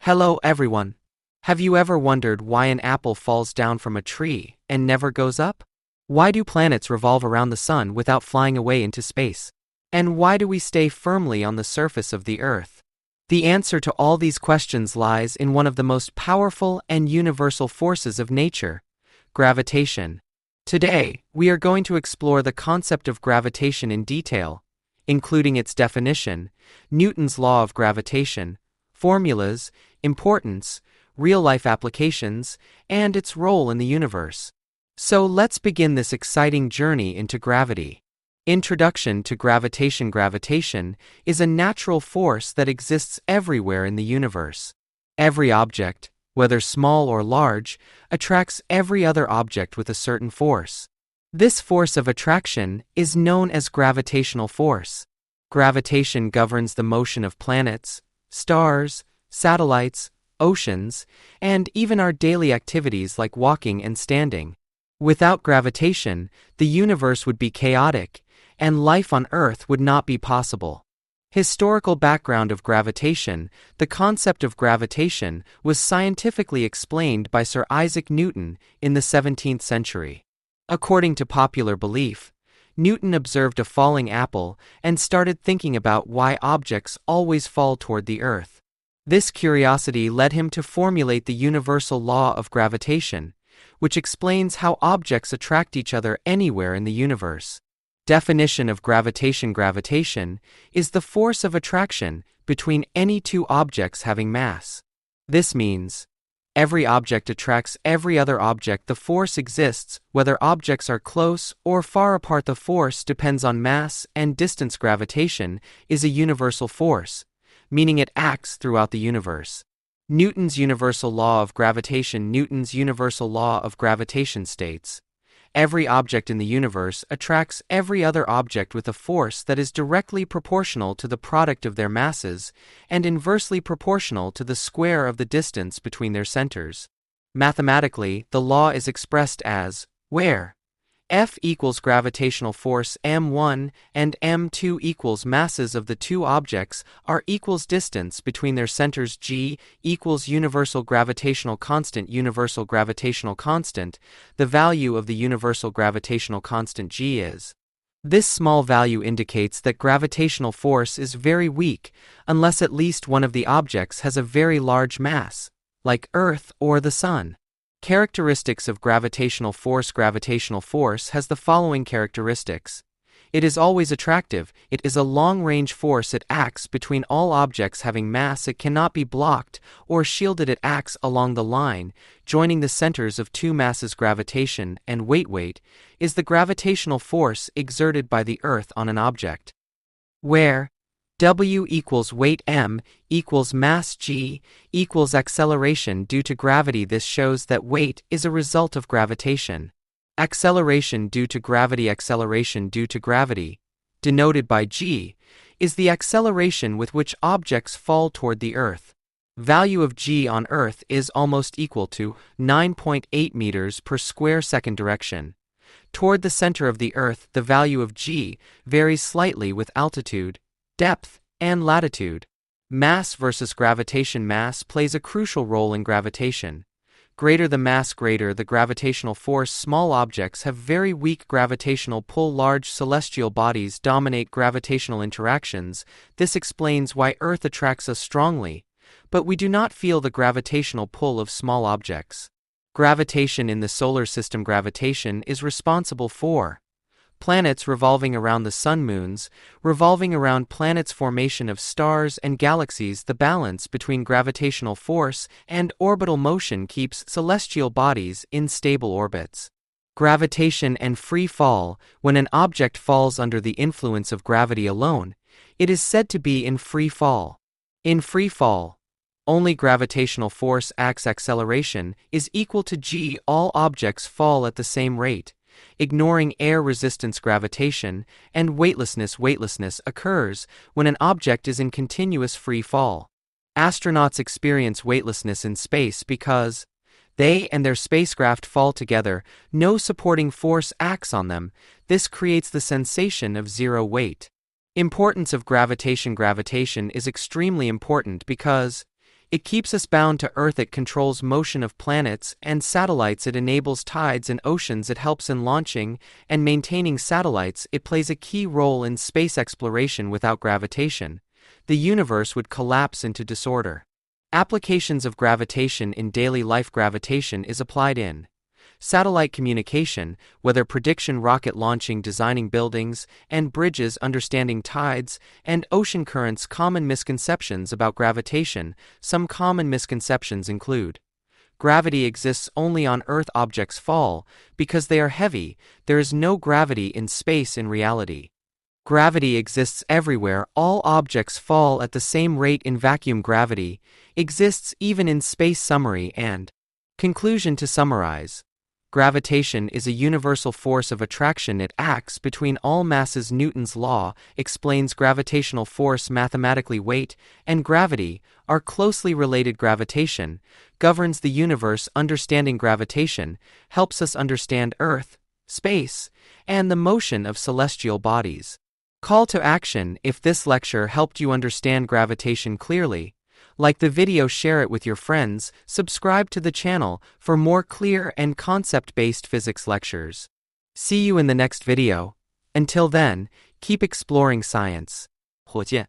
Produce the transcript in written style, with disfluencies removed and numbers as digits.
Hello everyone. Have you ever wondered why an apple falls down from a tree and never goes up? Why do planets revolve around the sun without flying away into space? And why do we stay firmly on the surface of the Earth? The answer to all these questions lies in one of the most powerful and universal forces of nature, gravitation. Today, we are going to explore the concept of gravitation in detail, including its definition, Newton's law of gravitation, formulas, importance, real-life applications, and its role in the universe. So let's begin this exciting journey into gravity. Introduction to gravitation. Gravitation is a natural force that exists everywhere in the universe. Every object, whether small or large, attracts every other object with a certain force. This force of attraction is known as gravitational force. Gravitation governs the motion of planets, stars, satellites, oceans, and even our daily activities like walking and standing. Without gravitation, the universe would be chaotic, and life on Earth would not be possible. Historical background of gravitation. The concept of gravitation was scientifically explained by Sir Isaac Newton in the 17th century. According to popular belief, Newton observed a falling apple and started thinking about why objects always fall toward the Earth. This curiosity led him to formulate the universal law of gravitation, which explains how objects attract each other anywhere in the universe. Definition of gravitation. Gravitation is the force of attraction between any two objects having mass. This means every object attracts every other object. The force exists whether objects are close or far apart. The force depends on mass and distance. Gravitation is a universal force, meaning it acts throughout the universe. Newton's universal law of gravitation. Newton's universal law of gravitation states, every object in the universe attracts every other object with a force that is directly proportional to the product of their masses and inversely proportional to the square of the distance between their centers. Mathematically, the law is expressed as, where F equals gravitational force m1 and m2 equals masses of the two objects r equals distance between their centers. G equals universal gravitational constant. Universal gravitational constant, the value of the universal gravitational constant G is. This small value indicates that gravitational force is very weak unless at least one of the objects has a very large mass, like Earth or the Sun. Characteristics of gravitational force. Gravitational force has the following characteristics. It is always attractive. It is a long-range force. It acts between all objects having mass. It cannot be blocked or shielded. It acts along the line, joining the centers of two masses. Gravitation and weight is the gravitational force exerted by the Earth on an object, where W equals weight m equals mass g equals acceleration due to gravity. This shows that weight is a result of gravitation. Acceleration due to gravity. Acceleration due to gravity, denoted by g, is the acceleration with which objects fall toward the Earth. Value of g on Earth is almost equal to 9.8 meters per square second. Direction toward the center of the Earth. The value of g varies slightly with altitude, depth, and latitude. Mass versus gravitation. Mass plays a crucial role in gravitation. Greater the mass, greater the gravitational force. Small objects have very weak gravitational pull. Large celestial bodies dominate gravitational interactions. This explains why Earth attracts us strongly, but we do not feel the gravitational pull of small objects. Gravitation in the solar system. Gravitation is responsible for planets revolving around the sun, moons revolving around planets, formation of stars and galaxies. The balance between gravitational force and orbital motion keeps celestial bodies in stable orbits. Gravitation and free fall. When an object falls under the influence of gravity alone, it is said to be in free fall. In free fall, only gravitational force acts. Acceleration is equal to g. All objects fall at the same rate, ignoring air resistance. Gravitation and weightlessness. Weightlessness occurs when an object is in continuous free fall. Astronauts experience weightlessness in space because they and their spacecraft fall together. No supporting force acts on them. This creates the sensation of zero weight. Importance of gravitation. Gravitation is extremely important because It keeps us bound to Earth. It controls motion of planets and satellites. It enables tides and oceans. It helps in launching and maintaining satellites. It plays a key role in space exploration. Without gravitation, the universe would collapse into disorder. Applications of gravitation in daily life. Gravitation is applied in satellite communication, weather prediction, rocket launching, designing buildings and bridges, understanding tides and ocean currents. Common misconceptions about gravitation. Some common misconceptions include: gravity exists only on Earth. Objects fall because they are heavy. There is no gravity in space. In reality, gravity exists everywhere. All objects fall at the same rate in vacuum. Gravity exists even in space. Summary and conclusion. To summarize, gravitation is a universal force of attraction. It acts between all masses. Newton's law explains gravitational force mathematically. Weight and gravity are closely related. Gravitation governs the universe. Understanding gravitation helps us understand Earth, space, and the motion of celestial bodies. Call to action: if this lecture helped you understand gravitation clearly, like the video, share it with your friends, subscribe to the channel for more clear and concept-based physics lectures. See you in the next video. Until then, keep exploring science. 火箭